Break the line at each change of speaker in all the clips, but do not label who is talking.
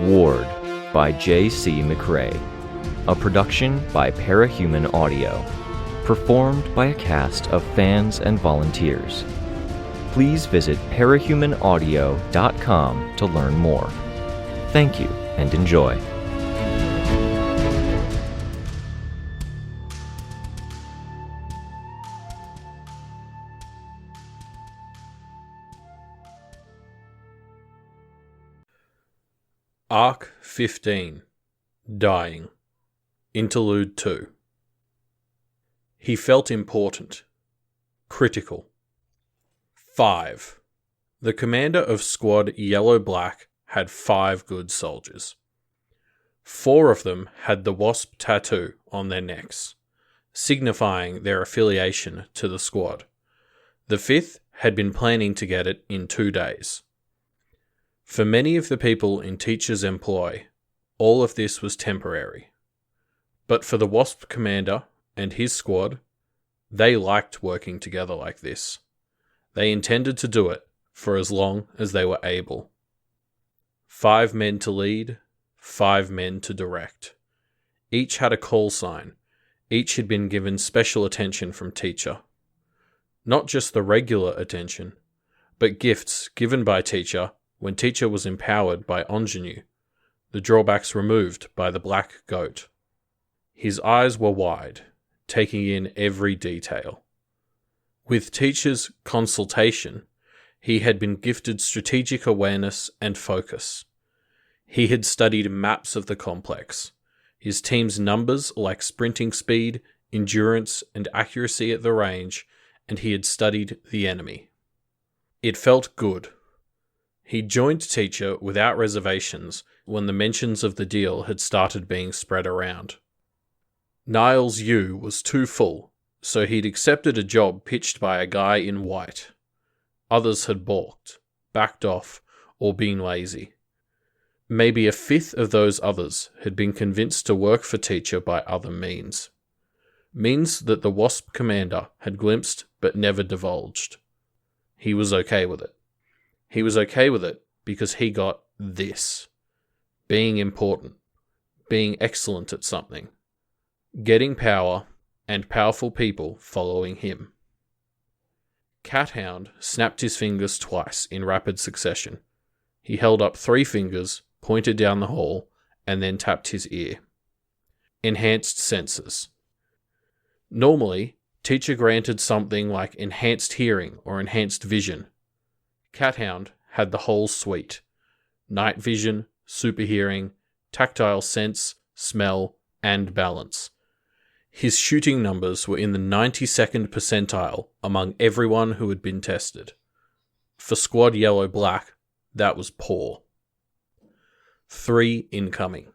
Ward by J.C. McRae. A production by Parahuman Audio. Performed by a cast of fans and volunteers. Please visit parahumanaudio.com to learn more. Thank you and enjoy.
Arc 15. Dying. Interlude 2. He felt important. Critical. 5. The commander of Squad Yellow-Black had 5 good soldiers. 4 of them had the wasp tattoo on their necks, signifying their affiliation to the squad. The 5th had been planning to get it in 2 days. For many of the people in Teacher's employ, all of this was temporary. But for the Wasp commander and his squad, they liked working together like this. They intended to do it for as long as they were able. 5 men to lead, 5 men to direct. Each had a call sign. Each had been given special attention from Teacher. Not just the regular attention, but gifts given by Teacher when Teacher was empowered by Ingenue, the drawbacks removed by the black goat. His eyes were wide, taking in every detail. With Teacher's consultation, he had been gifted strategic awareness and focus. He had studied maps of the complex, his team's numbers like sprinting speed, endurance, and accuracy at the range, and he had studied the enemy. It felt good. He joined Teacher without reservations when the mentions of the deal had started being spread around. Niles' U was too full, so he'd accepted a job pitched by a guy in white. Others had balked, backed off, or been lazy. Maybe a 5th of those others had been convinced to work for Teacher by other means. Means that the Wasp commander had glimpsed but never divulged. He was okay with it. He was okay with it because he got this. Being important. Being excellent at something. Getting power, and powerful people following him. Cathound snapped his fingers twice in rapid succession. He held up 3 fingers, pointed down the hall, and then tapped his ear. Enhanced senses. Normally, Teacher granted something like enhanced hearing or enhanced vision. Cathound had the whole suite. Night vision, super hearing, tactile sense, smell, and balance. His shooting numbers were in the 92nd percentile among everyone who had been tested. For Squad Yellow-Black, that was poor. 3 incoming.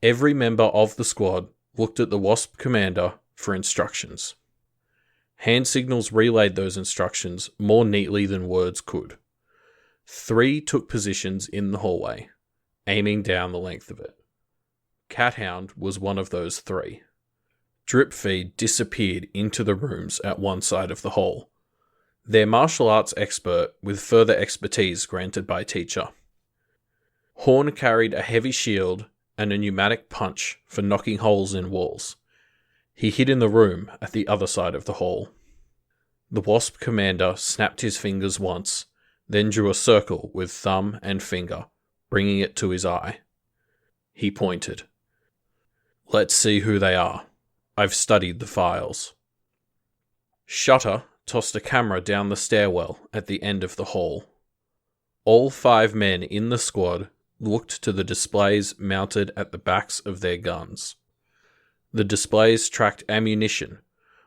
Every member of the squad looked at the Wasp commander for instructions. Hand signals relayed those instructions more neatly than words could. 3 took positions in the hallway, aiming down the length of it. Cathound was one of those 3. Drip feed disappeared into the rooms at one side of the hall. Their martial arts expert with further expertise granted by Teacher. Horn carried a heavy shield and a pneumatic punch for knocking holes in walls. He hid in the room at the other side of the hall. The Wasp commander snapped his fingers once, then drew a circle with thumb and finger, bringing it to his eye. He pointed. Let's see who they are. I've studied the files. Shutter tossed a camera down the stairwell at the end of the hall. All 5 men in the squad looked to the displays mounted at the backs of their guns. The displays tracked ammunition,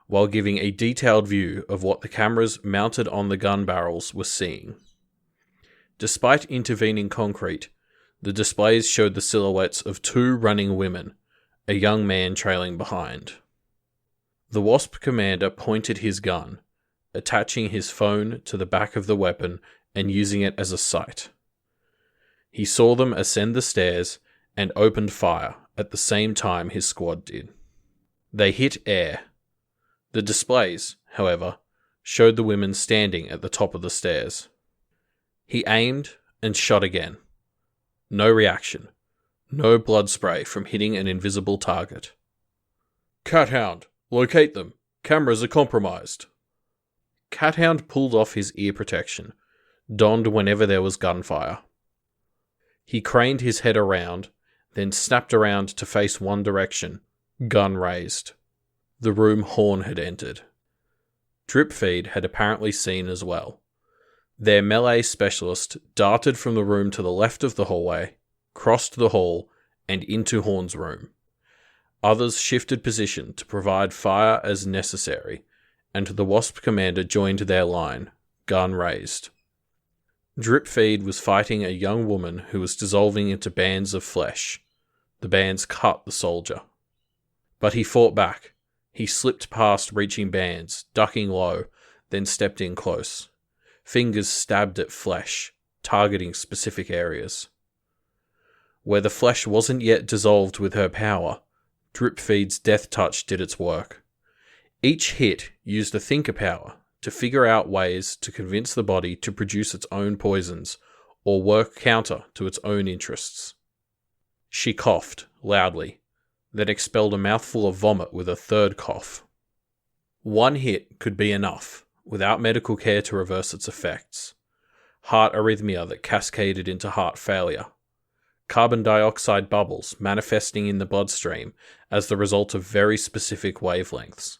while giving a detailed view of what the cameras mounted on the gun barrels were seeing. Despite intervening concrete, the displays showed the silhouettes of 2 running women, a young man trailing behind. The Wasp commander pointed his gun, attaching his phone to the back of the weapon and using it as a sight. He saw them ascend the stairs and opened fire at the same time his squad did. They hit air. The displays, however, showed the women standing at the top of the stairs. He aimed and shot again. No reaction. No blood spray from hitting an invisible target. "Cathound, locate them. Cameras are compromised." Cathound pulled off his ear protection, donned whenever there was gunfire. He craned his head around, then snapped around to face one direction, gun raised. The room Horn had entered. Dripfeed had apparently seen as well. Their melee specialist darted from the room to the left of the hallway, crossed the hall, and into Horn's room. Others shifted position to provide fire as necessary, and the Wasp commander joined their line, gun raised. Dripfeed was fighting a young woman who was dissolving into bands of flesh. The bands cut the soldier. But he fought back. He slipped past reaching bands, ducking low, then stepped in close. Fingers stabbed at flesh, targeting specific areas. Where the flesh wasn't yet dissolved with her power, Dripfeed's death touch did its work. Each hit used a thinker power to figure out ways to convince the body to produce its own poisons or work counter to its own interests. She coughed loudly, then expelled a mouthful of vomit with a third cough. One hit could be enough, without medical care to reverse its effects. Heart arrhythmia that cascaded into heart failure. Carbon dioxide bubbles manifesting in the bloodstream as the result of very specific wavelengths.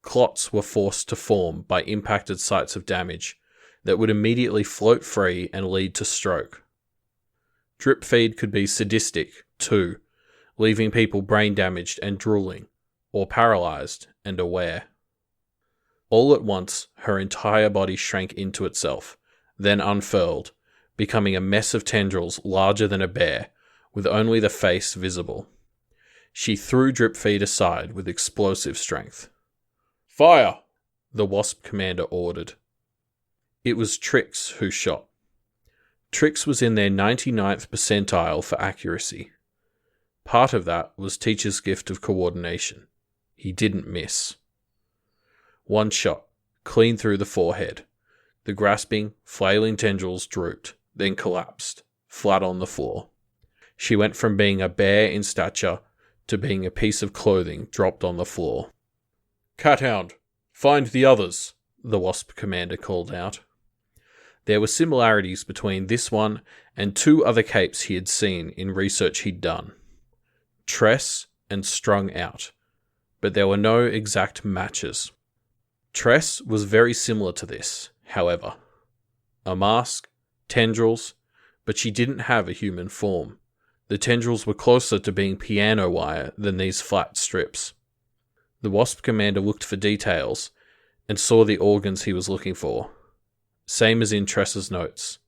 Clots were forced to form by impacted sites of damage that would immediately float free and lead to stroke. Dripfeed could be sadistic, too, leaving people brain damaged and drooling, or paralyzed and aware. All at once, her entire body shrank into itself, then unfurled, becoming a mess of tendrils larger than a bear, with only the face visible. She threw Dripfeed aside with explosive strength. "Fire!" the Wasp commander ordered. It was Trix who shot. Trix was in their 99th percentile for accuracy. Part of that was Teacher's gift of coordination. He didn't miss. One shot, clean through the forehead. The grasping, flailing tendrils drooped, then collapsed, flat on the floor. She went from being a bear in stature to being a piece of clothing dropped on the floor. "Cathound, find the others," the Wasp commander called out. There were similarities between this one and two other capes he had seen in research he'd done. Tress and Strung Out, but there were no exact matches. Tress was very similar to this, however. A mask, tendrils, but she didn't have a human form. The tendrils were closer to being piano wire than these flat strips. The Wasp commander looked for details and saw the organs he was looking for. Same as in Tress's notes.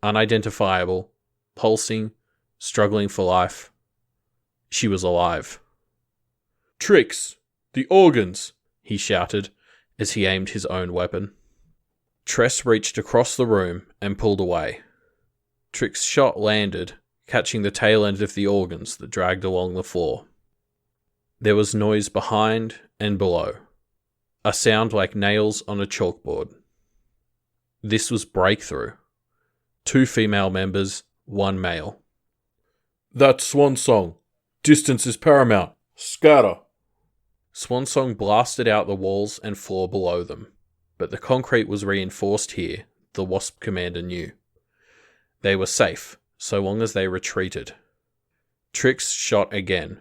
Unidentifiable, pulsing, struggling for life. She was alive. "Trix, the organs!" he shouted as he aimed his own weapon. Tress reached across the room and pulled away. Trix's shot landed, catching the tail end of the organs that dragged along the floor. There was noise behind and below. A sound like nails on a chalkboard. This was breakthrough. 2 female members, 1 male. "That's Swansong. Distance is paramount. Scatter." Swansong blasted out the walls and floor below them, but the concrete was reinforced here, the Wasp commander knew. They were safe, so long as they retreated. Trix shot again.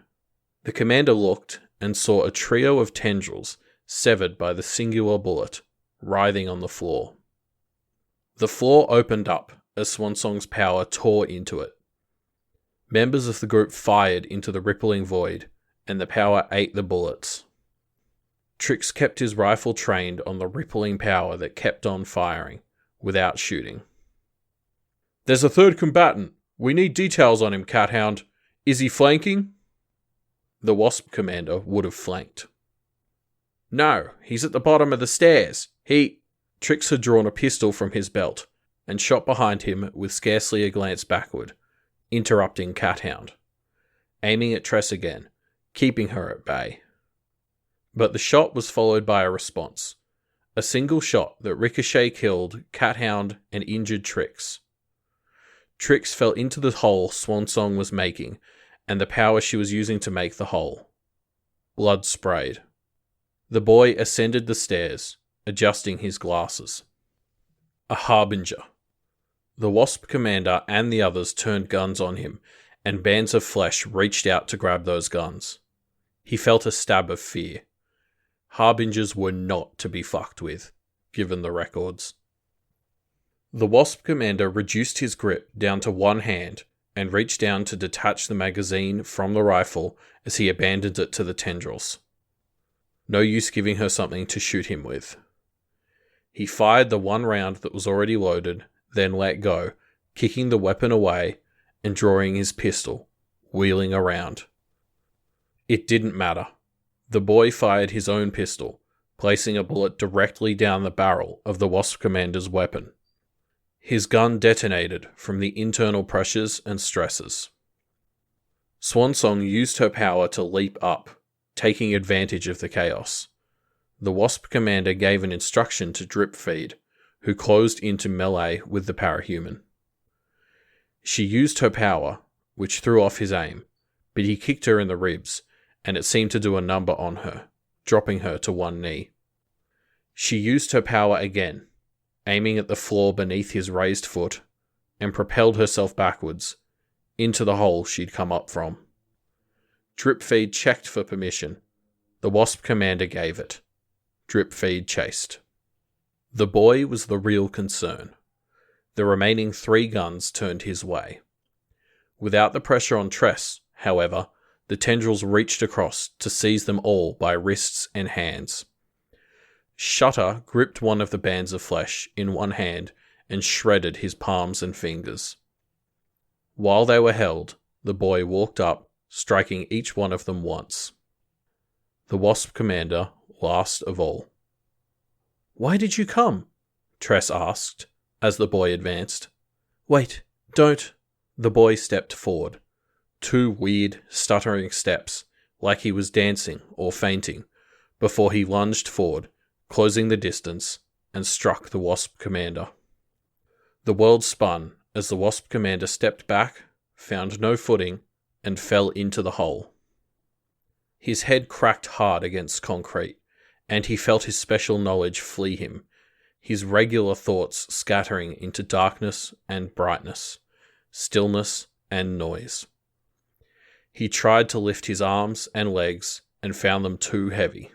The commander looked and saw a trio of tendrils severed by the singular bullet, writhing on the floor. The floor opened up as Swansong's power tore into it. Members of the group fired into the rippling void, and the power ate the bullets. Trix kept his rifle trained on the rippling power that kept on firing, without shooting. "There's a third combatant. We need details on him, Cathound. Is he flanking?" The Wasp commander would have flanked. "No, he's at the bottom of the stairs. Trix had drawn a pistol from his belt, and shot behind him with scarcely a glance backward, interrupting Cathound, aiming at Tress again, keeping her at bay. But the shot was followed by a response. A single shot that ricochet killed Cathound and injured Trix. Trix fell into the hole Swansong was making, and the power she was using to make the hole. Blood sprayed. The boy ascended the stairs, adjusting his glasses. A harbinger. The Wasp commander and the others turned guns on him, and bands of flesh reached out to grab those guns. He felt a stab of fear. Harbingers were not to be fucked with, given the records. The Wasp commander reduced his grip down to one hand and reached down to detach the magazine from the rifle as he abandoned it to the tendrils. No use giving her something to shoot him with. He fired the one round that was already loaded, then let go, kicking the weapon away and drawing his pistol, wheeling around. It didn't matter. The boy fired his own pistol, placing a bullet directly down the barrel of the Wasp commander's weapon. His gun detonated from the internal pressures and stresses. Swansong used her power to leap up, taking advantage of the chaos. The Wasp commander gave an instruction to Drip Feed, who closed into melee with the parahuman. She used her power, which threw off his aim, but he kicked her in the ribs, and it seemed to do a number on her, dropping her to one knee. She used her power again, aiming at the floor beneath his raised foot, and propelled herself backwards, into the hole she'd come up from. Drip Feed checked for permission. The Wasp commander gave it. Drip Feed chased. The boy was the real concern. The remaining 3 guns turned his way. Without the pressure on Tress, however, the tendrils reached across to seize them all by wrists and hands. Shutter gripped one of the bands of flesh in one hand and shredded his palms and fingers. While they were held, the boy walked up, striking each one of them once. The Wasp commander, last of all. "Why did you come?" Tress asked, as the boy advanced. "Wait, don't." The boy stepped forward. 2 weird, stuttering steps, like he was dancing or fainting, before he lunged forward, closing the distance, and struck the Wasp commander. The world spun as the Wasp commander stepped back, found no footing, and fell into the hole. His head cracked hard against concrete, and he felt his special knowledge flee him, his regular thoughts scattering into darkness and brightness, stillness and noise. He tried to lift his arms and legs and found them too heavy.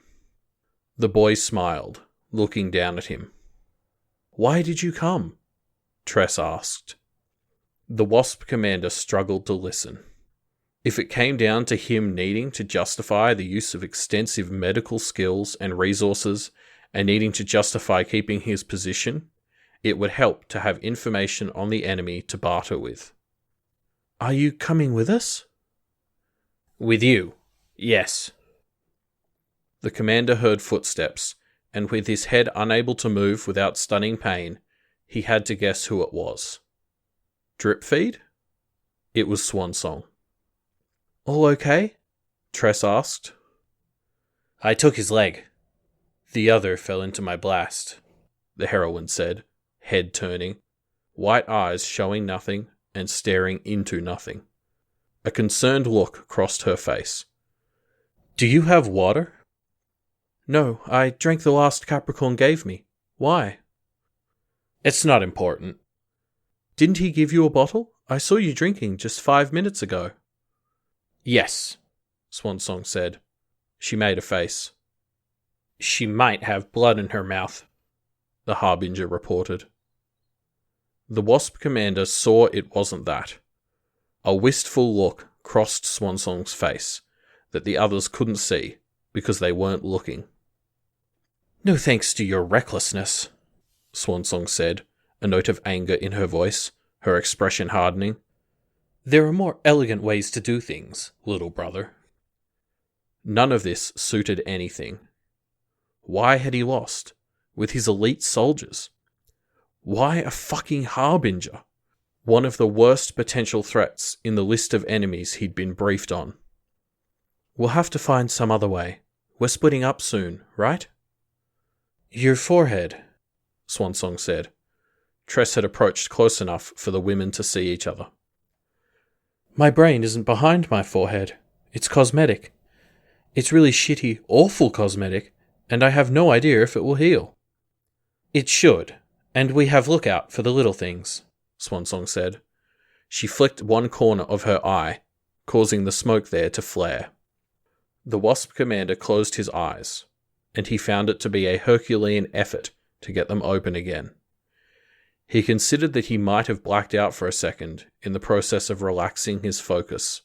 The boy smiled, looking down at him. "Why did you come?" Tress asked. The Wasp commander struggled to listen. If it came down to him needing to justify the use of extensive medical skills and resources and needing to justify keeping his position, it would help to have information on the enemy to barter with. "Are you coming with us?" "With you, yes." The commander heard footsteps, and with his head unable to move without stunning pain, he had to guess who it was. Drip Feed? It was Swansong. "All okay?" Tress asked. "I took his leg. The other fell into my blast," the heroine said, head turning, white eyes showing nothing and staring into nothing. A concerned look crossed her face. "Do you have water?" "No, I drank the last Capricorn gave me. Why?" "It's not important." "Didn't he give you a bottle? I saw you drinking just 5 minutes ago." "Yes," Swansong said. She made a face. "She might have blood in her mouth," the Harbinger reported. The Wasp commander saw it wasn't that. A wistful look crossed Swansong's face that the others couldn't see because they weren't looking. "No thanks to your recklessness," Swansong said, a note of anger in her voice, her expression hardening. "There are more elegant ways to do things, little brother." None of this suited anything. Why had he lost? With his elite soldiers? Why a fucking Harbinger? One of the worst potential threats in the list of enemies he'd been briefed on. "We'll have to find some other way. We're splitting up soon, right?" "Your forehead," Swansong said. Tress had approached close enough for the women to see each other. My brain isn't behind my forehead. It's cosmetic. It's really shitty, awful cosmetic, and I have no idea if it will heal. It should, and we have lookout for the little things, Swansong said. She flicked one corner of her eye, causing the smoke there to flare. The Wasp commander closed his eyes, and he found it to be a Herculean effort to get them open again. He considered that he might have blacked out for a second in the process of relaxing his focus.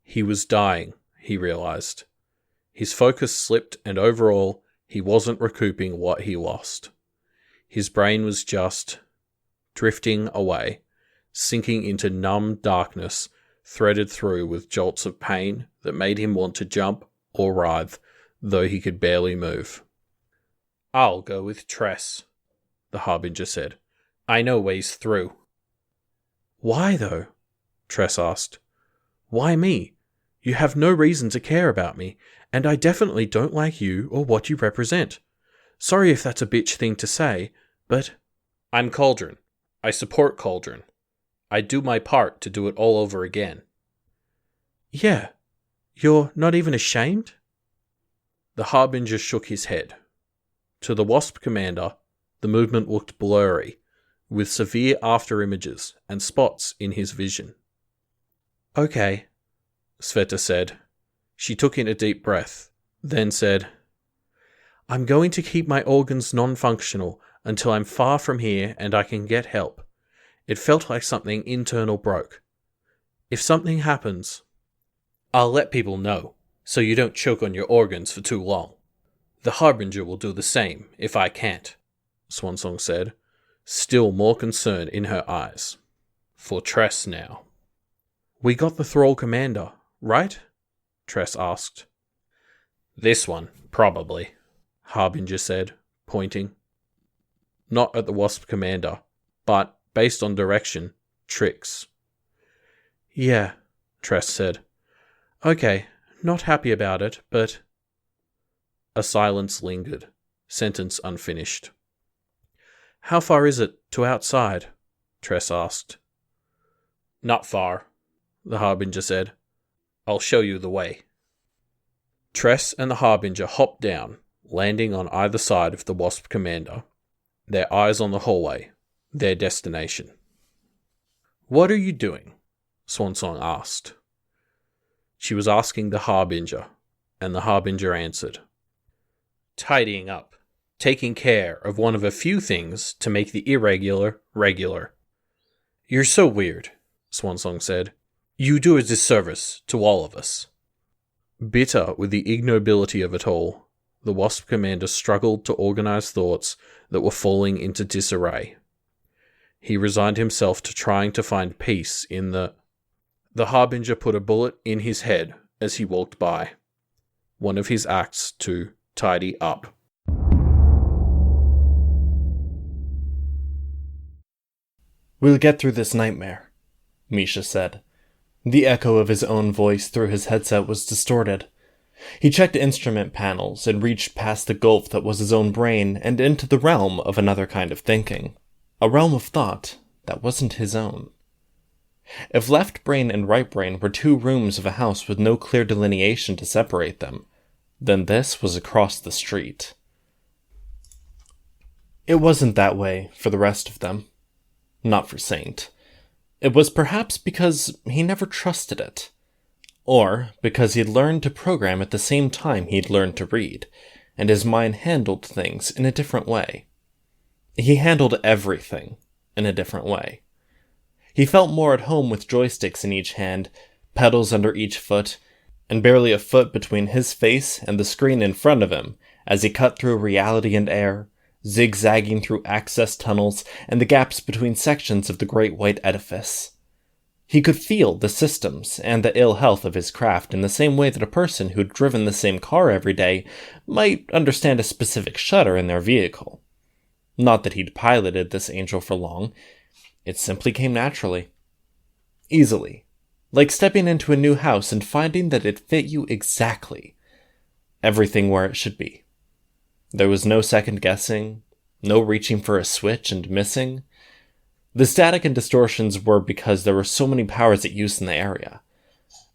He was dying, he realized. His focus slipped, and overall, he wasn't recouping what he lost. His brain was just drifting away, sinking into numb darkness, threaded through with jolts of pain that made him want to jump or writhe, though he could barely move. I'll go with Tress, the Harbinger said. I know ways through. Why, though? Tress asked. Why me? You have no reason to care about me, and I definitely don't like you or what you represent. Sorry if that's a bitch thing to say, but... I'm Cauldron. I support Cauldron. I'd do my part to do it all over again. Yeah. You're not even ashamed? The Harbinger shook his head. To the Wasp commander, the movement looked blurry, with severe afterimages and spots in his vision. Okay, Sveta said. She took in a deep breath, then said, I'm going to keep my organs non-functional until I'm far from here and I can get help. It felt like something internal broke. If something happens, I'll let people know, so you don't choke on your organs for too long. The Harbinger will do the same if I can't, Swansong said, still more concern in her eyes. For Tress now. We got the Thrall commander, right? Tress asked. This one, probably, Harbinger said, pointing. Not at the Wasp commander, but, based on direction, Trix. Yeah, Tress said. Okay, not happy about it, but... A silence lingered, sentence unfinished. How far is it to outside? Tress asked. Not far, the Harbinger said. I'll show you the way. Tress and the Harbinger hopped down, landing on either side of the Wasp commander, their eyes on the hallway, their destination. What are you doing? Swansong asked. She was asking the Harbinger, and the Harbinger answered. Tidying up, taking care of one of a few things to make the irregular regular. You're so weird, Swansong said. You do a disservice to all of us. Bitter with the ignobility of it all, the Wasp commander struggled to organize thoughts that were falling into disarray. He resigned himself to trying to find peace in the... The Harbinger put a bullet in his head as he walked by. One of his acts to tidy up.
We'll get through this nightmare, Misha said. The echo of his own voice through his headset was distorted. He checked instrument panels and reached past the gulf that was his own brain and into the realm of another kind of thinking. A realm of thought that wasn't his own. If left brain and right brain were two rooms of a house with no clear delineation to separate them, then this was across the street. It wasn't that way for the rest of them. Not for Saint. It was perhaps because he never trusted it. Or because he'd learned to program at the same time he'd learned to read, and his mind handled things in a different way. He handled everything in a different way. He felt more at home with joysticks in each hand, pedals under each foot, and barely a foot between his face and the screen in front of him as he cut through reality and air, zigzagging through access tunnels and the gaps between sections of the great white edifice. He could feel the systems and the ill health of his craft in the same way that a person who'd driven the same car every day might understand a specific shutter in their vehicle. Not that he'd piloted this angel for long. It simply came naturally. Easily. Like stepping into a new house and finding that it fit you exactly. Everything where it should be. There was no second guessing, No reaching for a switch and missing. The static and distortions were because there were so many powers at use in the area.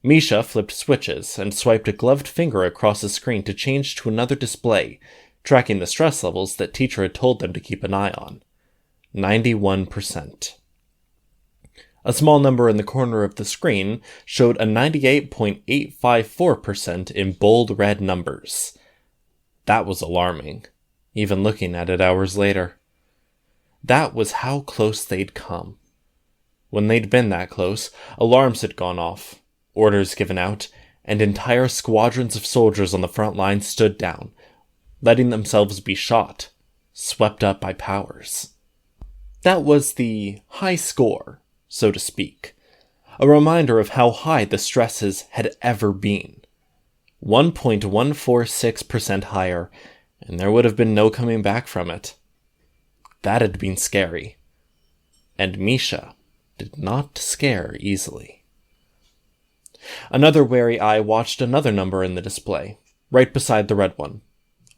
Misha flipped switches and swiped a gloved finger across the screen to change to another display, tracking the stress levels that teacher had told them to keep an eye on. 91%. A small number in the corner of the screen showed a 98.854% in bold red numbers. That was alarming, even looking at it hours later. That was how close they'd come. When they'd been that close, alarms had gone off, orders given out, and entire squadrons of soldiers on the front line stood down, letting themselves be shot, swept up by powers. That was the high score, so to speak, a reminder of how high the stresses had ever been. 1.146% higher, and there would have been no coming back from it. That had been scary. And Misha did not scare easily. Another wary eye watched another number in the display, right beside the red one.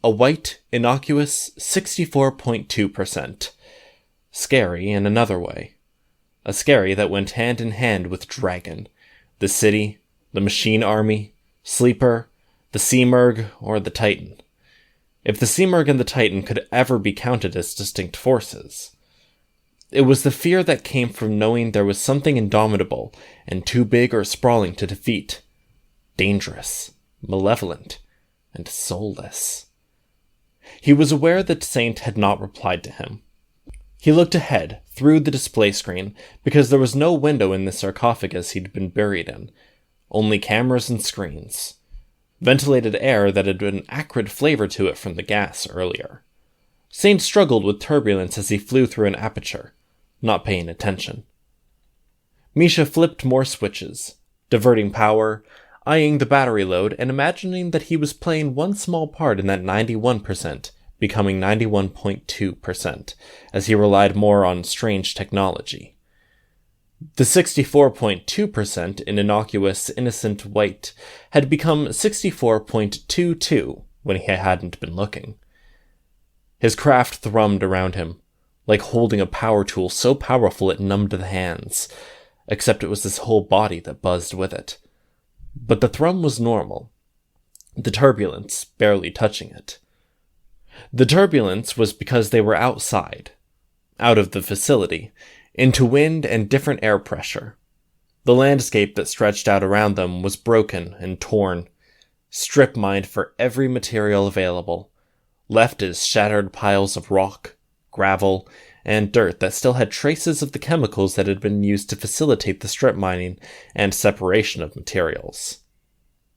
A white, innocuous 64.2%. Scary in another way. A scary that went hand in hand with Dragon, the city, the machine army, Sleeper, the Seamerg, or the Titan. If the Seamerg and the Titan could ever be counted as distinct forces. It was the fear that came from knowing there was something indomitable and too big or sprawling to defeat. Dangerous, malevolent, and soulless. He was aware that Saint had not replied to him. He looked ahead, through the display screen, because there was no window in the sarcophagus he'd been buried in. Only cameras and screens. Ventilated air that had an acrid flavor to it from the gas earlier. Saint struggled with turbulence as he flew through an aperture, not paying attention. Misha flipped more switches, diverting power, eyeing the battery load, and imagining that he was playing one small part in that 91%, becoming 91.2%, as he relied more on strange technology. The 64.2% in innocuous, innocent white had become 64.22 when he hadn't been looking. His craft thrummed around him, like holding a power tool so powerful it numbed the hands, except it was his whole body that buzzed with it. But the thrum was normal, the turbulence barely touching it. The turbulence was because they were outside, out of the facility, into wind and different air pressure. The landscape that stretched out around them was broken and torn, strip-mined for every material available, left as shattered piles of rock, gravel, and dirt that still had traces of the chemicals that had been used to facilitate the strip mining and separation of materials.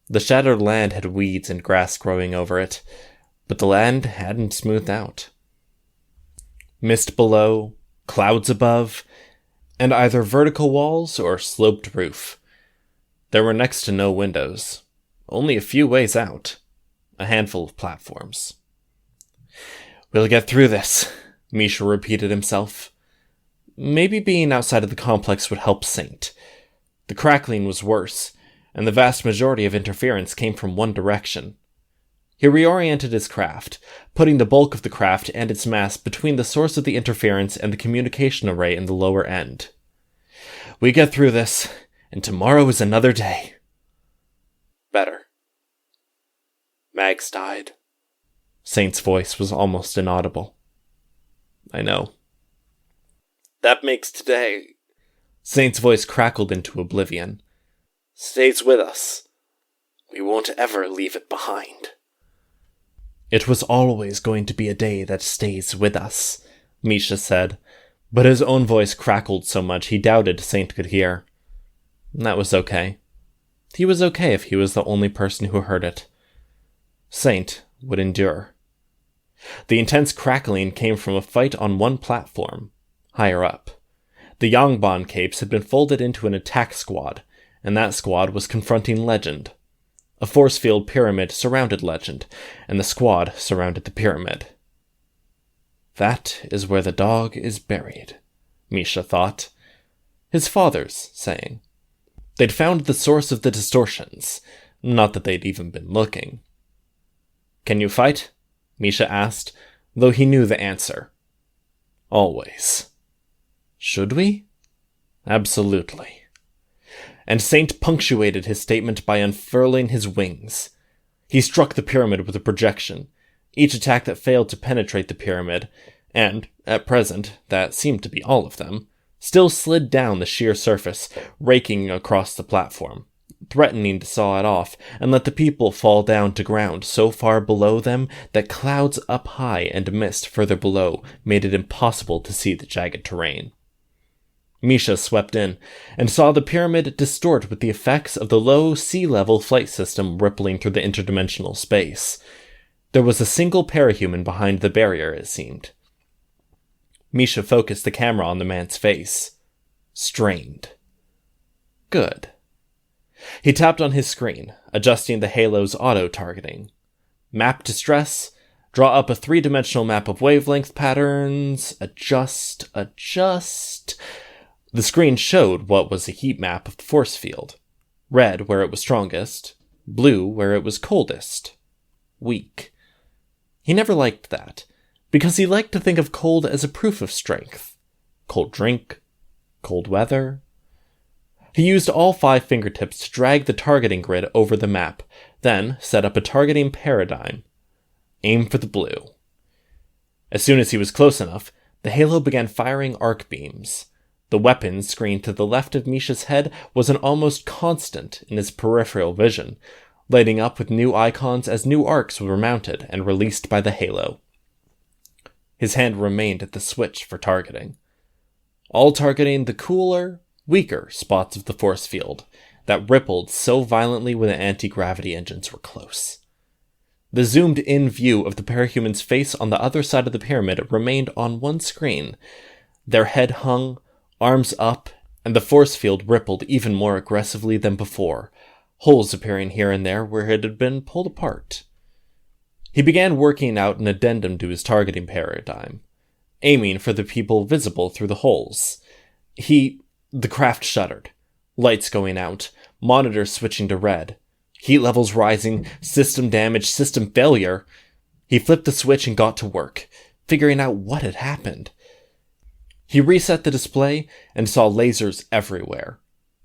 The shattered land had weeds and grass growing over it, but the land hadn't smoothed out. Mist below, clouds above, and either vertical walls or sloped roof. There were next to no windows, only a few ways out, a handful of platforms. "We'll get through this," Misha repeated himself. Maybe being outside of the complex would help Saint. The crackling was worse, and the vast majority of interference came from one direction. He reoriented his craft, putting the bulk of the craft and its mass between the source of the interference and the communication array in the lower end. "We get through this, and tomorrow is another day." Better. Mags died. Saint's voice was almost inaudible. "I know." "That makes today..." Saint's voice crackled into oblivion. "Stays with us. We won't ever leave it behind." "It was always going to be a day that stays with us," Misha said, but his own voice crackled so much he doubted Saint could hear. That was okay. He was okay if he was the only person who heard it. Saint would endure. The intense crackling came from a fight on one platform, higher up. The Yangban capes had been folded into an attack squad, and that squad was confronting Legend. A force field pyramid surrounded Legend, and the squad surrounded the pyramid. That is where the dog is buried, Misha thought. His father's saying. They'd found the source of the distortions, not that they'd even been looking. "Can you fight?" Misha asked, though he knew the answer. Always. Should we? Absolutely. And Saint punctuated his statement by unfurling his wings. He struck the pyramid with a projection, each attack that failed to penetrate the pyramid, and, at present, that seemed to be all of them, still slid down the sheer surface, raking across the platform, threatening to saw it off and let the people fall down to ground so far below them that clouds up high and mist further below made it impossible to see the jagged terrain. Misha swept in and saw the pyramid distort with the effects of the low sea-level flight system rippling through the interdimensional space. There was a single parahuman behind the barrier, it seemed. Misha focused the camera on the man's face. Strained. Good. He tapped on his screen, adjusting the halo's auto-targeting. Map distress, draw up a three-dimensional map of wavelength patterns, adjust. The screen showed what was a heat map of the force field. Red where it was strongest, blue where it was coldest. Weak. He never liked that, because he liked to think of cold as a proof of strength. Cold drink, cold weather. He used all 5 fingertips to drag the targeting grid over the map, then set up a targeting paradigm. Aim for the blue. As soon as he was close enough, the halo began firing arc beams. The weapon screen to the left of Misha's head was an almost constant in his peripheral vision, lighting up with new icons as new arcs were mounted and released by the halo. His hand remained at the switch for targeting. All targeting the cooler, weaker spots of the force field that rippled so violently when the anti-gravity engines were close. The zoomed-in view of the parahuman's face on the other side of the pyramid remained on one screen. Their head hung, arms up, and the force field rippled even more aggressively than before, holes appearing here and there where it had been pulled apart. He began working out an addendum to his targeting paradigm, aiming for the people visible through the holes. The craft shuddered, lights going out, monitors switching to red, heat levels rising, system damage, system failure. He flipped the switch and got to work, figuring out what had happened. He reset the display and saw lasers everywhere.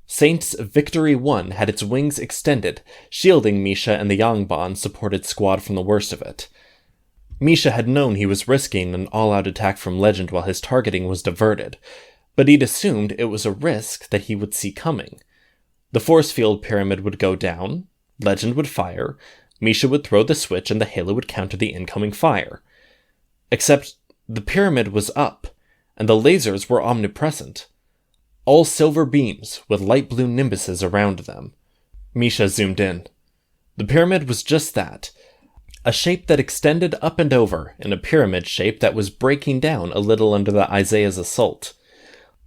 Saint's Victory 1 had its wings extended, shielding Misha and the Yangban-supported squad from the worst of it. Misha had known he was risking an all-out attack from Legend while his targeting was diverted, but he'd assumed it was a risk that he would see coming. The force field pyramid would go down, Legend would fire, Misha would throw the switch and the halo would counter the incoming fire. Except the pyramid was up, and the lasers were omnipresent. All silver beams with light blue nimbuses around them. Misha zoomed in. The pyramid was just that. A shape that extended up and over in a pyramid shape that was breaking down a little under the Isaiah's assault.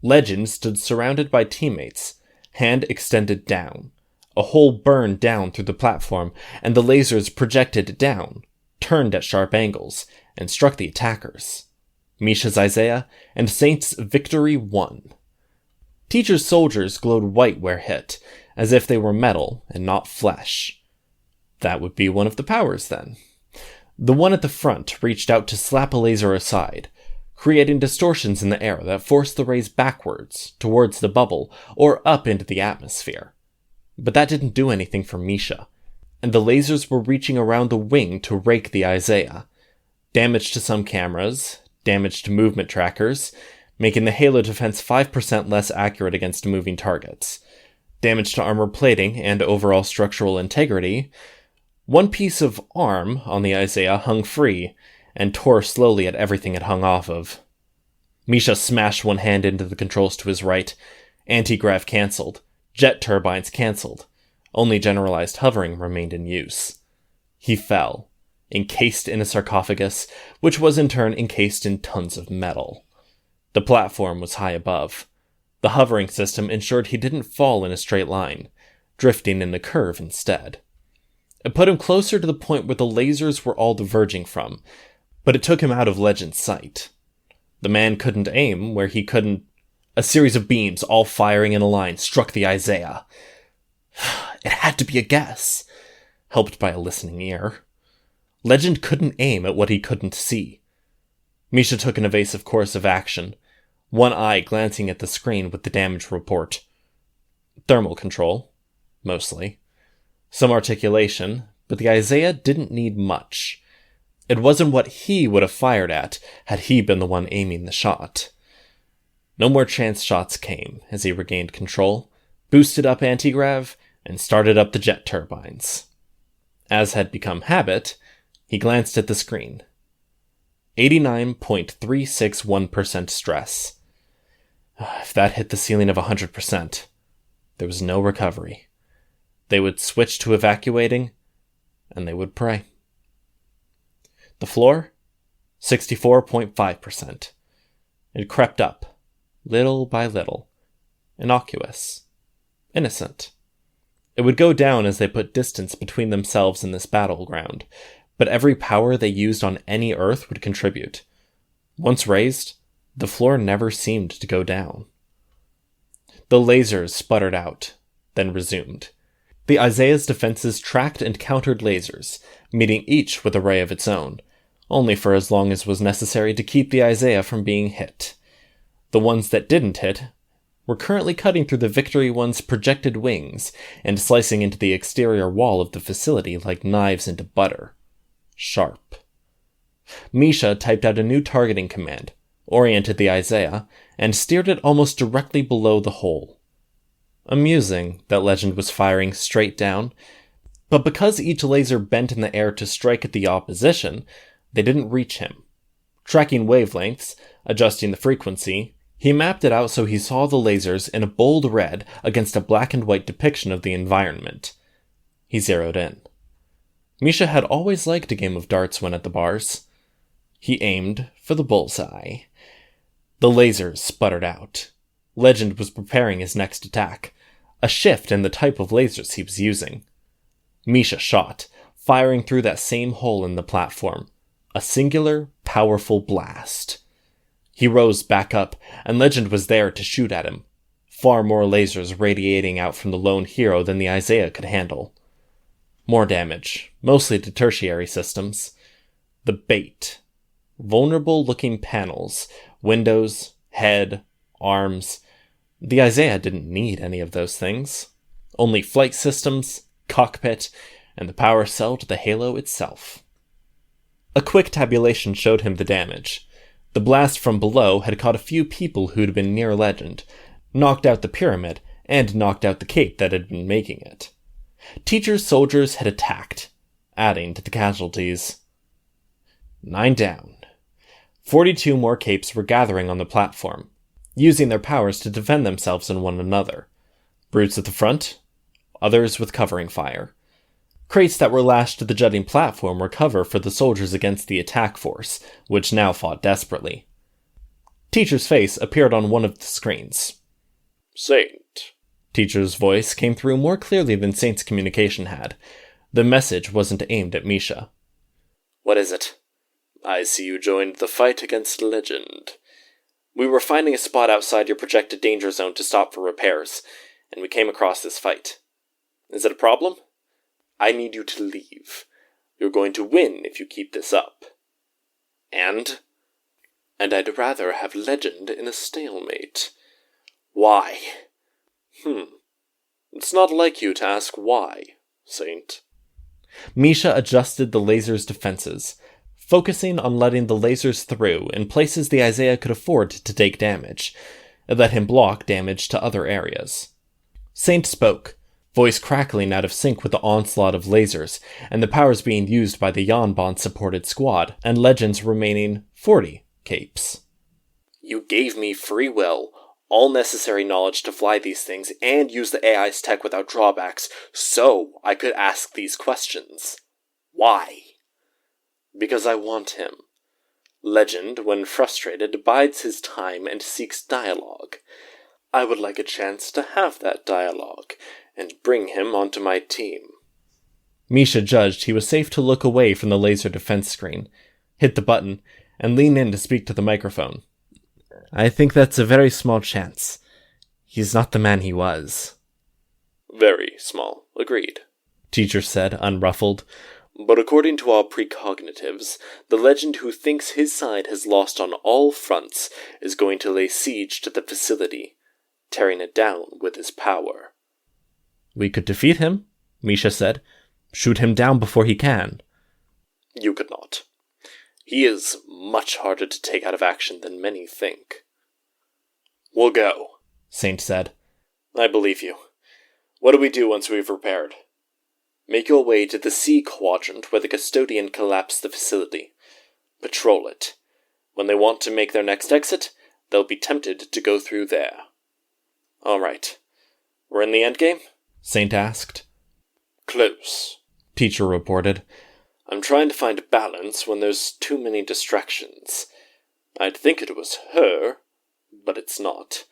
Legend stood surrounded by teammates, hand extended down. A hole burned down through the platform, and the lasers projected down, turned at sharp angles, and struck the attackers. Misha's Isaiah and Saint's Victory 1. Teacher's soldiers glowed white where hit, as if they were metal and not flesh. That would be one of the powers, then. The one at the front reached out to slap a laser aside, creating distortions in the air that forced the rays backwards, towards the bubble, or up into the atmosphere. But that didn't do anything for Misha, and the lasers were reaching around the wing to rake the Isaiah. Damage to some cameras, damage to movement trackers, making the Halo defense 5% less accurate against moving targets. Damage to armor plating and overall structural integrity. One piece of arm on the Isaiah hung free, and tore slowly at everything it hung off of. Misha smashed one hand into the controls to his right. Anti-grav cancelled. Jet turbines cancelled. Only generalized hovering remained in use. He fell, encased in a sarcophagus, which was in turn encased in tons of metal. The platform was high above. The hovering system ensured he didn't fall in a straight line, drifting in a curve instead. It put him closer to the point where the lasers were all diverging from, but it took him out of Legend's sight. The man couldn't aim where he couldn't. A series of beams, all firing in a line, struck the Isaiah. It had to be a guess, helped by a listening ear. Legend couldn't aim at what he couldn't see. Misha took an evasive course of action, one eye glancing at the screen with the damage report. Thermal control, mostly. Some articulation, but the Isaiah didn't need much. It wasn't what he would have fired at had he been the one aiming the shot. No more chance shots came as he regained control, boosted up anti-grav, and started up the jet turbines. As had become habit, he glanced at the screen. 89.361% stress. If that hit the ceiling of 100%, there was no recovery. They would switch to evacuating, and they would pray. The floor? 64.5%. It crept up, little by little. Innocuous. Innocent. It would go down as they put distance between themselves and this battleground, but every power they used on any Earth would contribute. Once raised, the floor never seemed to go down. The lasers sputtered out, then resumed. The Isaiah's defenses tracked and countered lasers, meeting each with a ray of its own, only for as long as was necessary to keep the Isaiah from being hit. The ones that didn't hit were currently cutting through the Victory One's projected wings and slicing into the exterior wall of the facility like knives into butter. Sharp. Misha typed out a new targeting command, oriented the Isaiah, and steered it almost directly below the hole. Amusing that Legend was firing straight down, but because each laser bent in the air to strike at the opposition, they didn't reach him. Tracking wavelengths, adjusting the frequency, he mapped it out so he saw the lasers in a bold red against a black and white depiction of the environment. He zeroed in. Misha had always liked a game of darts when at the bars. He aimed for the bullseye. The lasers sputtered out. Legend was preparing his next attack, a shift in the type of lasers he was using. Misha shot, firing through that same hole in the platform, a singular, powerful blast. He rose back up, and Legend was there to shoot at him, far more lasers radiating out from the lone hero than the Isaiah could handle. More damage, mostly to tertiary systems. The bait. Vulnerable-looking panels, windows, head, arms. The Isaiah didn't need any of those things. Only flight systems, cockpit, and the power cell to the Halo itself. A quick tabulation showed him the damage. The blast from below had caught a few people who'd been near Legend, knocked out the pyramid, and knocked out the cape that had been making it. Teacher's soldiers had attacked, adding to the casualties. 9 down. 42 more capes were gathering on the platform, using their powers to defend themselves and one another. Brutes at the front, others with covering fire. Crates that were lashed to the jutting platform were cover for the soldiers against the attack force, which now fought desperately. Teacher's face appeared on one of the screens. "Saint." Teacher's voice came through more clearly than Saint's communication had. The message wasn't aimed at Misha. "What is it?" "I see you joined the fight against Legend. We were finding a spot outside your projected danger zone to stop for repairs, and we came across this fight. Is it a problem? I need you to leave. You're going to win if you keep this up. And I'd rather have Legend in a stalemate. Why? It's not like you to ask why, Saint." Misha adjusted the laser's defenses, focusing on letting the lasers through in places the Isaiah could afford to take damage, and let him block damage to other areas. Saint spoke, voice crackling out of sync with the onslaught of lasers, and the powers being used by the Yonbon-supported squad, and Legend's remaining 40 capes. "You gave me free will, all necessary knowledge to fly these things, and use the AI's tech without drawbacks, so I could ask these questions. Why? Because I want him. Legend, when frustrated, bides his time and seeks dialogue. I would like a chance to have that dialogue, and bring him onto my team." Misha judged he was safe to look away from the laser defense screen, hit the button, and lean in to speak to the microphone. "I think that's a very small chance. He's not the man he was." "Very small, agreed," Teacher said, unruffled, but according to our precognitives, the legend who thinks his side has lost on all fronts is going to lay siege to the facility, tearing it down with his power.
We could defeat him, Misha said. Shoot him down before he can.
You could not. He is much harder to take out of action than many think. We'll go,
Saint said.
I believe you. What do we do once we've repaired? Make your way to the C quadrant where the custodian collapsed the facility. Patrol it. When they want to make their next exit, they'll be tempted to go through there. All right. We're in the endgame?
Saint asked.
Close,
Teacher reported.
I'm trying to find balance when there's too many distractions. I'd think it was her, but it's not.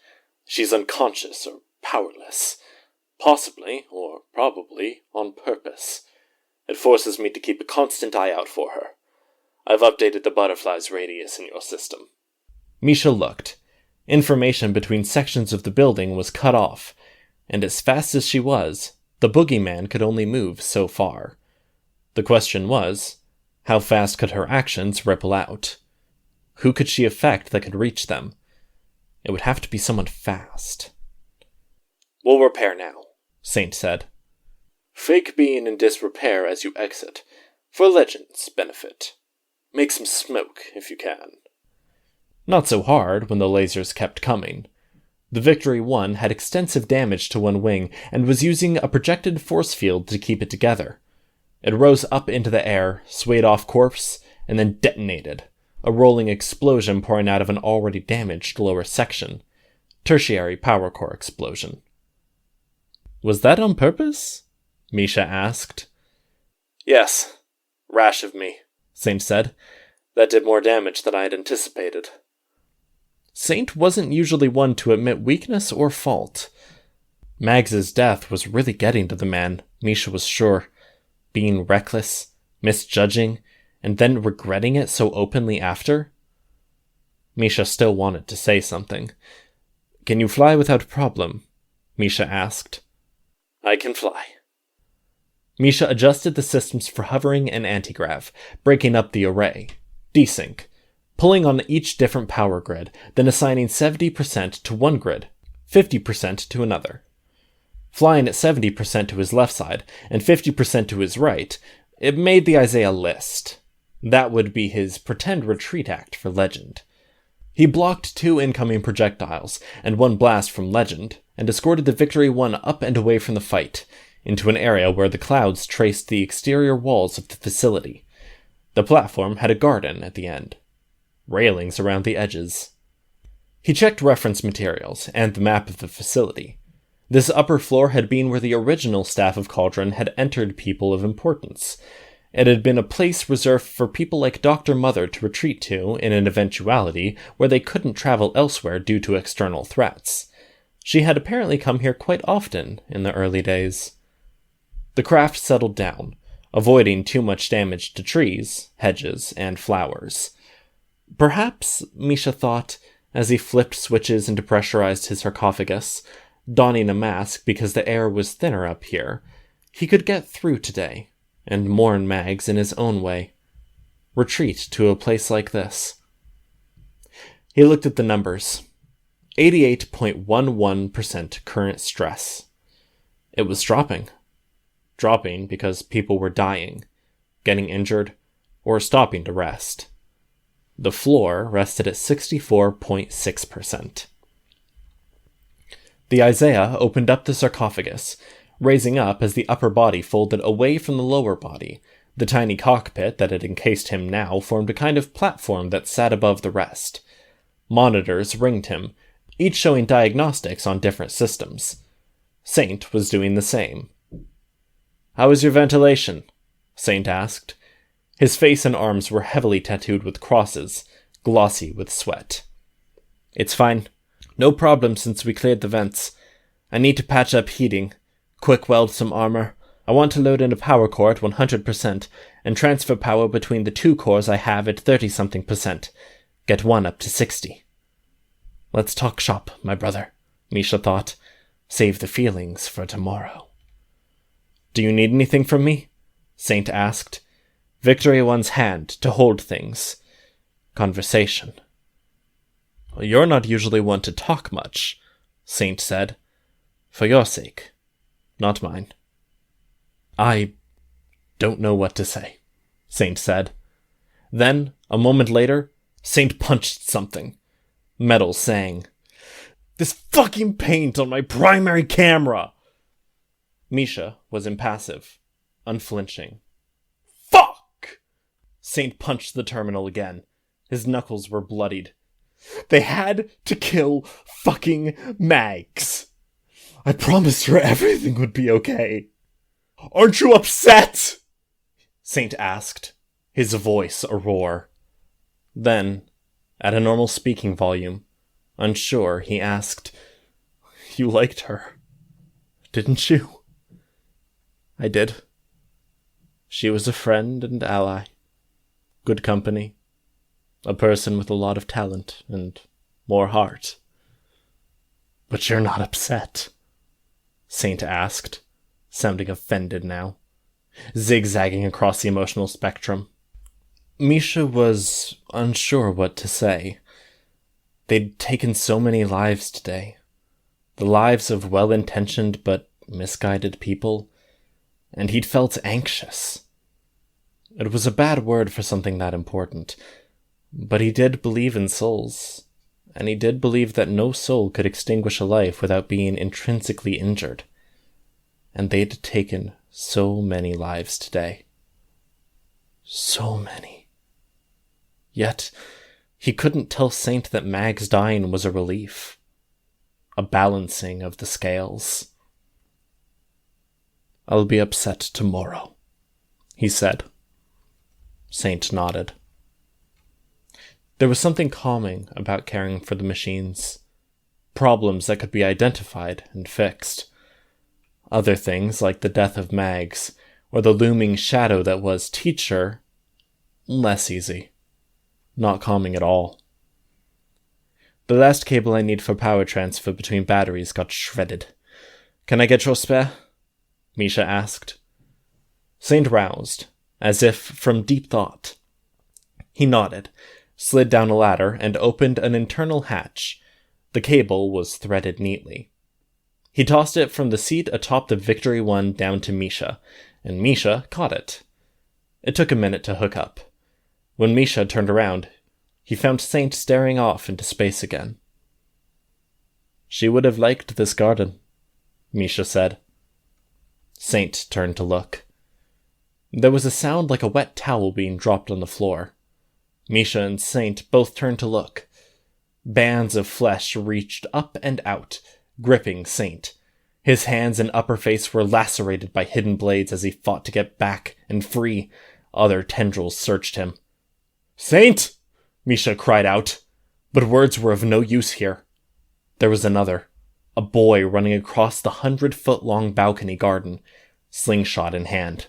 She's unconscious or powerless. Possibly, or probably, on purpose. It forces me to keep a constant eye out for her. I've updated the butterfly's radius in your system.
Misha looked. Information between sections of the building was cut off, and as fast as she was, the boogeyman could only move so far. The question was, how fast could her actions ripple out? Who could she affect that could reach them? It would have to be someone fast.
We'll repair now,
Saint said.
Fake being in disrepair as you exit, for Legend's benefit. Make some smoke, if you can.
Not so hard when the lasers kept coming. The Victory 1 had extensive damage to one wing and was using a projected force field to keep it together. It rose up into the air, swayed off course, and then detonated, a rolling explosion pouring out of an already damaged lower section. Tertiary power core explosion. Was that on purpose? Misha asked.
Yes. Rash of me,
Saint said.
That did more damage than I had anticipated.
Saint wasn't usually one to admit weakness or fault. Mags's death was really getting to the man, Misha was sure. Being reckless, misjudging, and then regretting it so openly after. Misha still wanted to say something. Can you fly without problem? Misha asked.
I can fly.
Misha adjusted the systems for hovering and antigrav, breaking up the array. Desync. Pulling on each different power grid, then assigning 70% to one grid, 50% to another. Flying at 70% to his left side, and 50% to his right, it made the Isaiah list. That would be his pretend retreat act for Legend. He blocked 2 incoming projectiles, and 1 blast from Legend, and escorted the Victory 1 up and away from the fight, into an area where the clouds traced the exterior walls of the facility. The platform had a garden at the end. Railings around the edges. He checked reference materials and the map of the facility. This upper floor had been where the original staff of Cauldron had entered people of importance. It had been a place reserved for people like Dr. Mother to retreat to in an eventuality where they couldn't travel elsewhere due to external threats. She had apparently come here quite often in the early days. The craft settled down, avoiding too much damage to trees, hedges, and flowers. Perhaps, Misha thought, as he flipped switches and depressurized his sarcophagus, donning a mask because the air was thinner up here, he could get through today, and mourn Mags in his own way. Retreat to a place like this. He looked at the numbers. 88.11% current stress. It was dropping. Dropping because people were dying, getting injured, or stopping to rest. The floor rested at 64.6%. The Isaiah opened up the sarcophagus, raising up as the upper body folded away from the lower body. The tiny cockpit that had encased him now formed a kind of platform that sat above the rest. Monitors ringed him, each showing diagnostics on different systems. Saint was doing the same. "How is your ventilation?" Saint asked. His face and arms were heavily tattooed with crosses, glossy with sweat. "It's fine. No problem since we cleared the vents. I need to patch up heating, quick weld some armor. I want to load in a power core at 100% and transfer power between the 2 cores I have at 30-something%. Get one up to 60. Let's talk shop, my brother, Misha thought. Save the feelings for tomorrow. Do you need anything from me? Saint asked.
Victory One's hand to hold things. Conversation. You're not usually one to talk much, Saint said. For your sake, not mine. I don't know what to say, Saint said. Then, a moment later, Saint punched something. Metal sang. This fucking paint on my primary camera! Misha was impassive, unflinching. Fuck! Saint punched the terminal again. His knuckles were bloodied. They had to kill fucking Mags. I promised her everything would be okay. Aren't you upset? Saint asked, his voice a roar. Then, at a normal speaking volume, unsure, he asked, You liked her, didn't you? I did. She was a friend and ally. Good company. A person with a lot of talent and more heart. But you're not upset? Saint asked, sounding offended now, zigzagging across the emotional spectrum. Misha was unsure what to say. They'd taken so many lives today. The lives of well-intentioned but misguided people, and he'd felt anxious. It was a bad word for something that important, but he did believe in souls, and he did believe that no soul could extinguish a life without being intrinsically injured. And they'd taken so many lives today. So many. Yet, he couldn't tell Saint that Mag's dying was a relief. A balancing of the scales. I'll be upset tomorrow, he said. Saint nodded. There was something calming about caring for the machines. Problems that could be identified and fixed. Other things, like the death of Mags, or the looming shadow that was Teacher, less easy. Not calming at all. The last cable I need for power transfer between batteries got shredded. Can I get your spare? Misha asked. Saint roused, as if from deep thought. He nodded, slid down a ladder, and opened an internal hatch. The cable was threaded neatly. He tossed it from the seat atop the Victory One down to Misha, and Misha caught it. It took a minute to hook up. When Misha turned around, he found Saint staring off into space again. She would have liked this garden, Misha said. Saint turned to look. There was a sound like a wet towel being dropped on the floor. Misha and Saint both turned to look. Bands of flesh reached up and out, gripping Saint. His hands and upper face were lacerated by hidden blades as he fought to get back and free. Other tendrils searched him. Saint! Misha cried out, but words were of no use here. There was another, a boy running across the 100-foot-long balcony garden, slingshot in hand.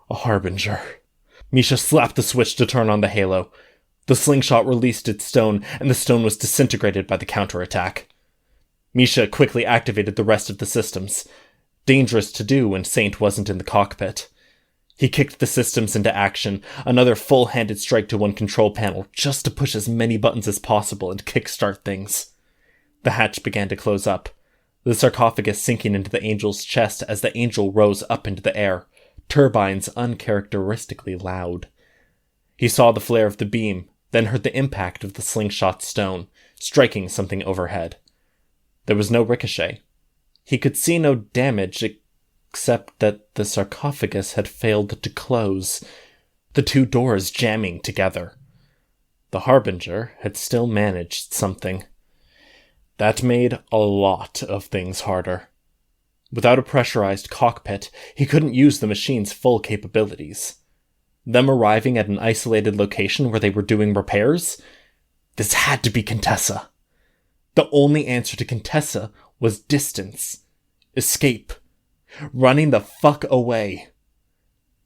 A harbinger. Misha slapped the switch to turn on the halo. The slingshot released its stone, and the stone was disintegrated by the counterattack. Misha quickly activated the rest of the systems. Dangerous to do when Saint wasn't in the cockpit. He kicked the systems into action, another full-handed strike to one control panel, just to push as many buttons as possible and kickstart things. The hatch began to close up, the sarcophagus sinking into the angel's chest as the angel rose up into the air, turbines uncharacteristically loud. He saw the flare of the beam, then heard the impact of the slingshot stone, striking something overhead. There was no ricochet. He could see no damage except that the sarcophagus had failed to close, the two doors jamming together. The Harbinger had still managed something. That made a lot of things harder. Without a pressurized cockpit, he couldn't use the machine's full capabilities. Them arriving at an isolated location where they were doing repairs? This had to be Contessa. The only answer to Contessa was distance. Escape. Running the fuck away.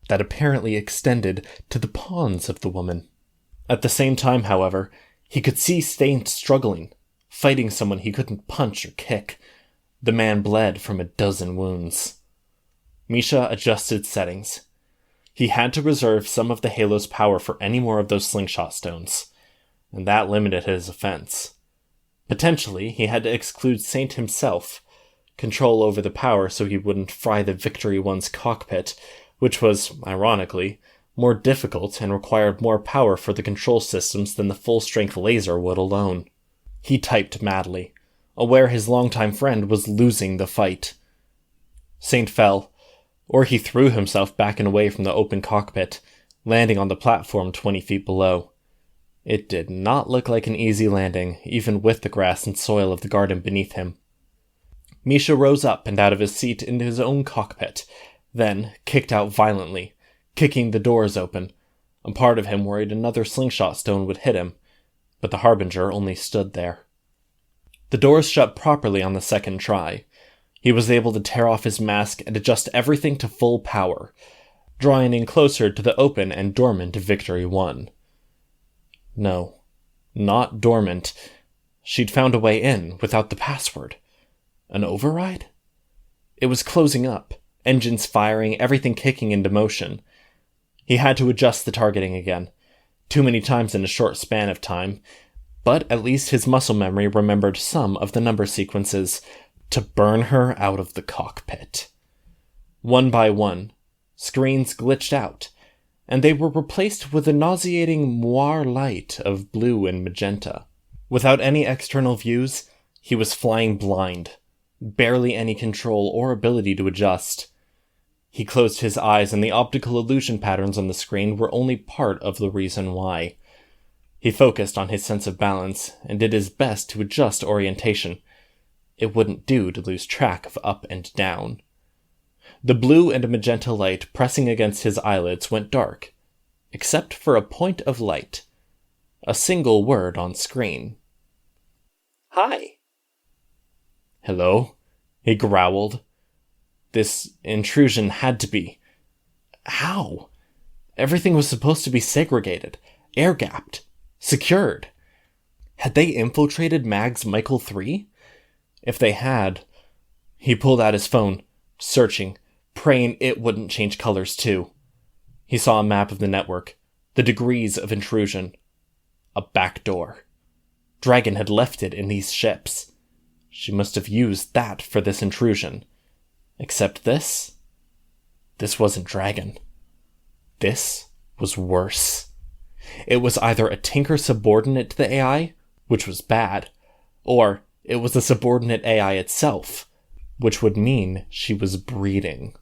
That apparently extended to the pawns of the woman. At the same time, however, he could see Saint struggling, fighting someone he couldn't punch or kick. The man bled from a dozen wounds. Misha adjusted settings. He had to reserve some of the Halo's power for any more of those slingshot stones, and that limited his offense. Potentially, he had to exclude Saint himself, control over the power so he wouldn't fry the Victory One's cockpit, which was, ironically, more difficult and required more power for the control systems than the full-strength laser would alone. He typed madly, aware his longtime friend was losing the fight. Saint fell, or he threw himself back and away from the open cockpit, landing on the platform 20 feet below. It did not look like an easy landing, even with the grass and soil of the garden beneath him. Misha rose up and out of his seat into his own cockpit, then kicked out violently, kicking the doors open. A part of him worried another slingshot stone would hit him, but the Harbinger only stood there. The doors shut properly on the second try. He was able to tear off his mask and adjust everything to full power, drawing in closer to the open and dormant Victory 1. No, not dormant. She'd found a way in without the password. An override? It was closing up, engines firing, everything kicking into motion. He had to adjust the targeting again, too many times in a short span of time, but at least his muscle memory remembered some of the number sequences to burn her out of the cockpit. One by one, screens glitched out, and they were replaced with a nauseating moire light of blue and magenta. Without any external views, he was flying blind, barely any control or ability to adjust. He closed his eyes, and the optical illusion patterns on the screen were only part of the reason why. He focused on his sense of balance, and did his best to adjust orientation. It wouldn't do to lose track of up and down. The blue and magenta light pressing against his eyelids went dark, except for a point of light. A single word on screen. "Hi." "Hello?" he growled. This intrusion had to be... How? Everything was supposed to be segregated, air-gapped, secured. Had they infiltrated Mag's Michael 3? If they had... He pulled out his phone, searching, praying it wouldn't change colors too. He saw a map of the network, the degrees of intrusion. A back door. Dragon had left it in these ships. She must have used that for this intrusion. Except this? This wasn't Dragon. This was worse. It was either a Tinker subordinate to the AI, which was bad, or it was a subordinate AI itself, which would mean she was breeding.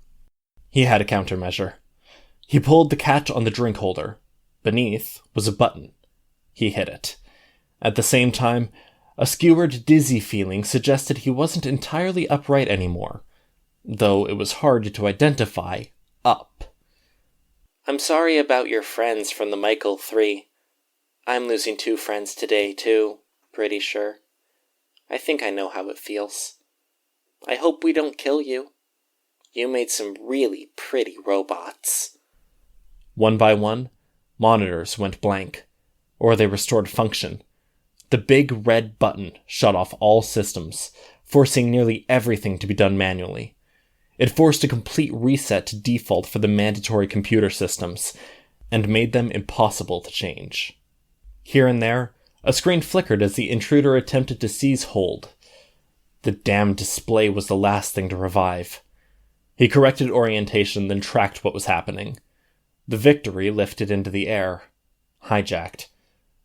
He had a countermeasure. He pulled the catch on the drink holder. Beneath was a button. He hit it. At the same time, a skewered, dizzy feeling suggested he wasn't entirely upright anymore, though it was hard to identify up. "I'm sorry about your friends from the Michael 3. I'm losing 2 friends today, too, pretty sure. I think I know how it feels. I hope we don't kill you. You made some really pretty robots." One by one, monitors went blank, or they restored function. The big red button shut off all systems, forcing nearly everything to be done manually. It forced a complete reset to default for the mandatory computer systems, and made them impossible to change. Here and there, a screen flickered as the intruder attempted to seize hold. The damned display was the last thing to revive. He corrected orientation, then tracked what was happening. The Victory lifted into the air. Hijacked.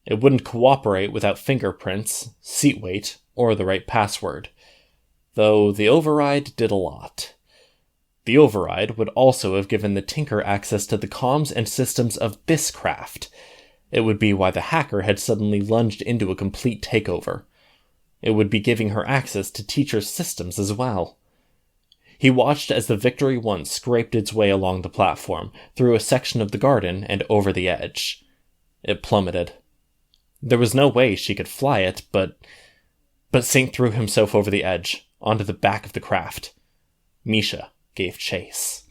It wouldn't cooperate without fingerprints, seat weight, or the right password. Though the override did a lot. The override would also have given the Tinker access to the comms and systems of this craft. It would be why the hacker had suddenly lunged into a complete takeover. It would be giving her access to Teacher's systems as well. He watched as the Victory 1 scraped its way along the platform, through a section of the garden and over the edge. It plummeted. There was no way she could fly it, but Saint threw himself over the edge, onto the back of the craft. Misha gave chase.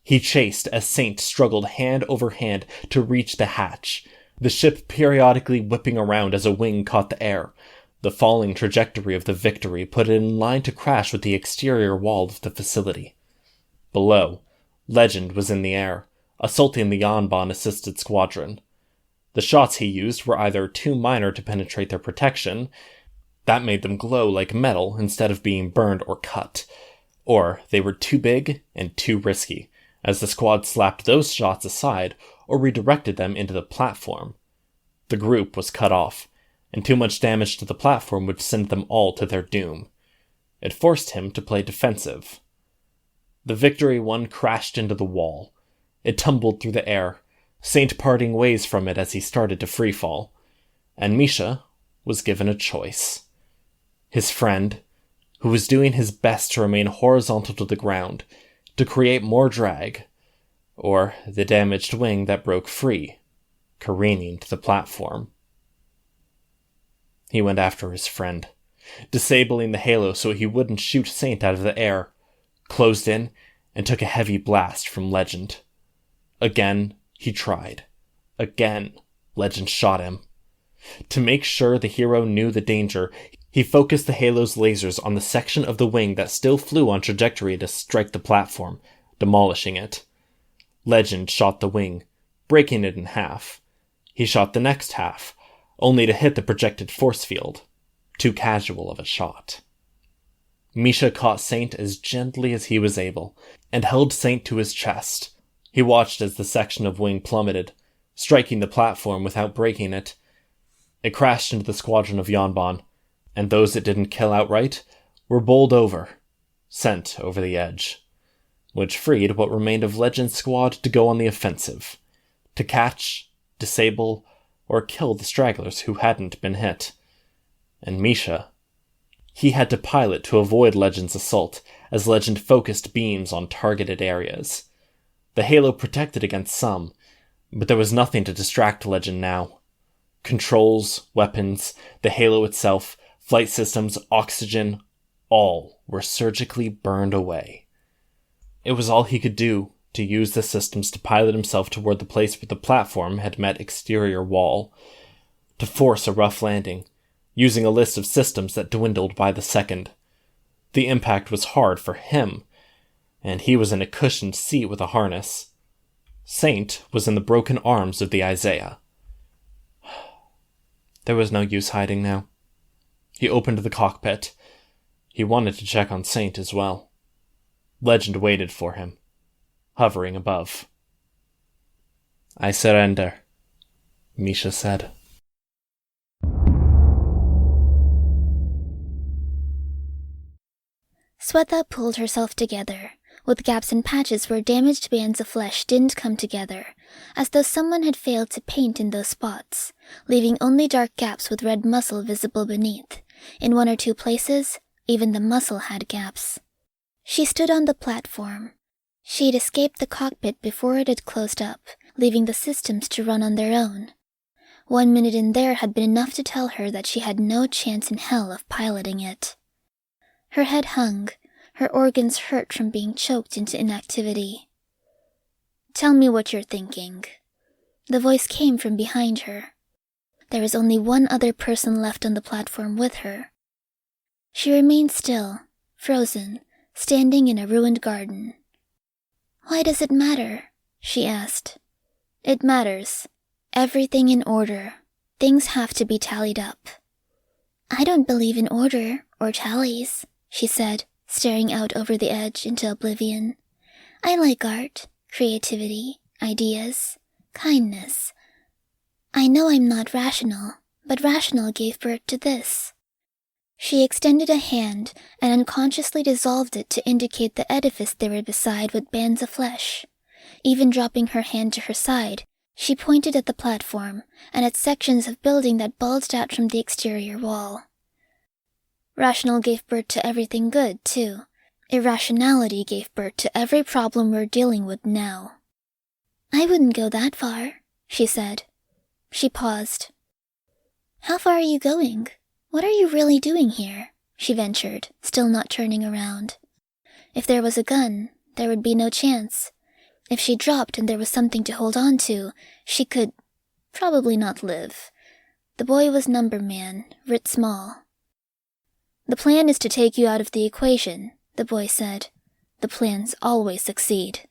He chased as Saint struggled hand over hand to reach the hatch, the ship periodically whipping around as a wing caught the air. The falling trajectory of the Victory put it in line to crash with the exterior wall of the facility. Below, Legend was in the air, assaulting the Yanban-assisted squadron. The shots he used were either too minor to penetrate their protection, that made them glow like metal instead of being burned or cut, or they were too big and too risky, as the squad slapped those shots aside or redirected them into the platform. The group was cut off, and too much damage to the platform would send them all to their doom. It forced him to play defensive. The Victory One crashed into the wall. It tumbled through the air, Saint parting ways from it as he started to freefall. And Misha was given a choice. His friend, who was doing his best to remain horizontal to the ground, to create more drag, or the damaged wing that broke free, careening to the platform. He went after his friend, disabling the halo so he wouldn't shoot Saint out of the air, closed in, and took a heavy blast from Legend. Again, he tried. Again, Legend shot him. To make sure the hero knew the danger, he focused the halo's lasers on the section of the wing that still flew on trajectory to strike the platform, demolishing it. Legend shot the wing, breaking it in half. He shot the next half, only to hit the projected force field. Too casual of a shot. Misha caught Saint as gently as he was able, and held Saint to his chest. He watched as the section of wing plummeted, striking the platform without breaking it. It crashed into the squadron of Yanban, and those it didn't kill outright were bowled over, sent over the edge, which freed what remained of Legend's squad to go on the offensive, to catch, disable, or kill the stragglers who hadn't been hit. And Misha, he had to pilot to avoid Legend's assault, as Legend focused beams on targeted areas. The halo protected against some, but there was nothing to distract Legend now. Controls, weapons, the halo itself, flight systems, oxygen, all were surgically burned away. It was all he could do to use the systems to pilot himself toward the place where the platform had met exterior wall, to force a rough landing, using a list of systems that dwindled by the second. The impact was hard for him, and he was in a cushioned seat with a harness. Saint was in the broken arms of the Isaiah. There was no use hiding now. He opened the cockpit. He wanted to check on Saint as well. Legend waited for him, hovering above. "I surrender," Misha said.
Sveta pulled herself together, with gaps and patches where damaged bands of flesh didn't come together, as though someone had failed to paint in those spots, leaving only dark gaps with red muscle visible beneath. In one or two places, even the muscle had gaps. She stood on the platform. She'd escaped the cockpit before it had closed up, leaving the systems to run on their own. 1 minute in there had been enough to tell her that she had no chance in hell of piloting it. Her head hung, her organs hurt from being choked into inactivity. "Tell me what you're thinking." The voice came from behind her. There was only one other person left on the platform with her. She remained still, frozen, standing in a ruined garden. "Why does it matter?" she asked. "It matters. Everything in order. Things have to be tallied up." "I don't believe in order or tallies," she said, staring out over the edge into oblivion. "I like art, creativity, ideas, kindness. I know I'm not rational, but rational gave birth to this." She extended a hand and unconsciously dissolved it to indicate the edifice they were beside with bands of flesh. Even dropping her hand to her side, she pointed at the platform and at sections of building that bulged out from the exterior wall. Rational gave birth to everything good, too. Irrationality gave birth to every problem we're dealing with now. "I wouldn't go that far," she said. She paused. "How far are you going? What are you really doing here?" she ventured, still not turning around. If there was a gun, there would be no chance. If she dropped and there was something to hold on to, she could probably not live. The boy was number man, writ small. "The plan is to take you out of the equation," the boy said. "The plans always succeed."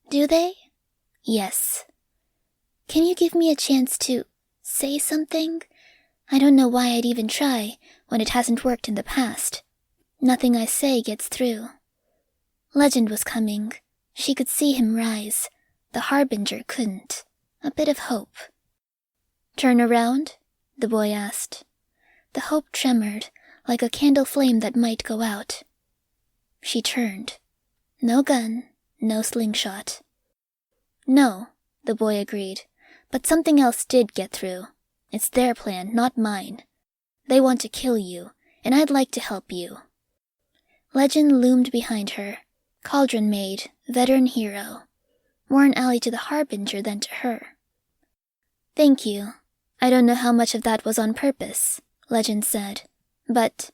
"Do they?" Yes. Can you give me a chance to say something? I don't know why I'd even try when it hasn't worked in the past. Nothing I say gets through. Legend was coming. She could see him rise. The Harbinger couldn't. A bit of hope. Turn around? The boy asked. The hope tremored, like a candle flame that might go out. She turned. No gun, no slingshot. No, the boy agreed, but something else did get through. It's their plan, not mine. They want to kill you, and I'd like to help you. Legend loomed behind her, cauldron maid, veteran hero. More an ally to the Harbinger than to her. Thank you. I don't know how much of that was on purpose, Legend said. But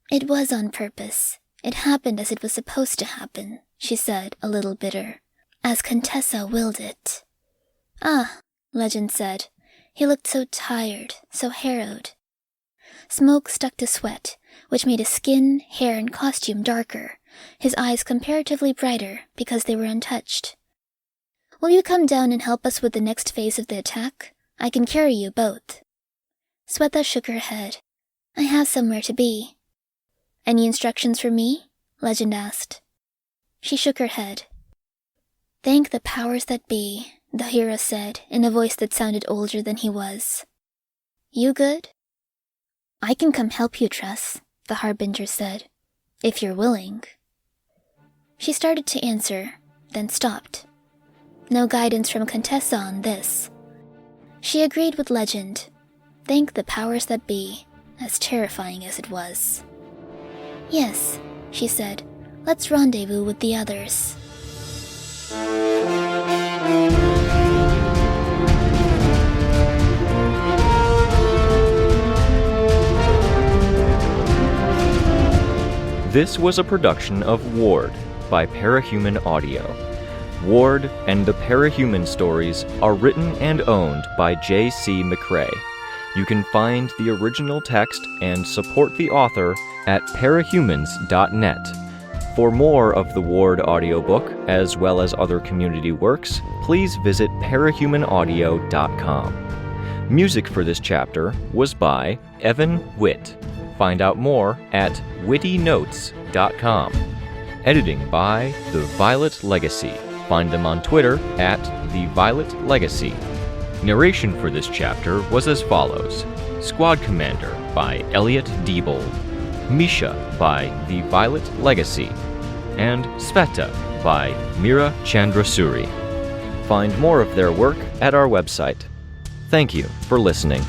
it was on purpose. It happened as it was supposed to happen, she said, a little bitter. As Contessa willed it. Ah, Legend said. He looked so tired, so harrowed. Smoke stuck to sweat, which made his skin, hair, and costume darker, his eyes comparatively brighter because they were untouched. Will you come down and help us with the next phase of the attack? I can carry you both. Sveta shook her head. I have somewhere to be. Any instructions for me? Legend asked. She shook her head. Thank the powers that be, the hero said in a voice that sounded older than he was. You good? I can come help you, Tress, the Harbinger said, if you're willing. She started to answer, then stopped. No guidance from Contessa on this. She agreed with Legend. Thank the powers that be, as terrifying as it was. Yes, she said, let's rendezvous with the others.
This was a production of Ward by Parahuman Audio. Ward and the Parahuman stories are written and owned by J.C. McCrae. You can find the original text and support the author at parahumans.net. For more of the Ward audiobook, as well as other community works, please visit parahumanaudio.com. Music for this chapter was by Evan Witt. Find out more at wittynotes.com. Editing by The Violet Legacy. Find them on Twitter at The Violet Legacy. Narration for this chapter was as follows. Squad Commander by Elliot Diebold. Misha by The Violet Legacy. And Sveta by Mira Chandrasuri. Find more of their work at our website. Thank you for listening.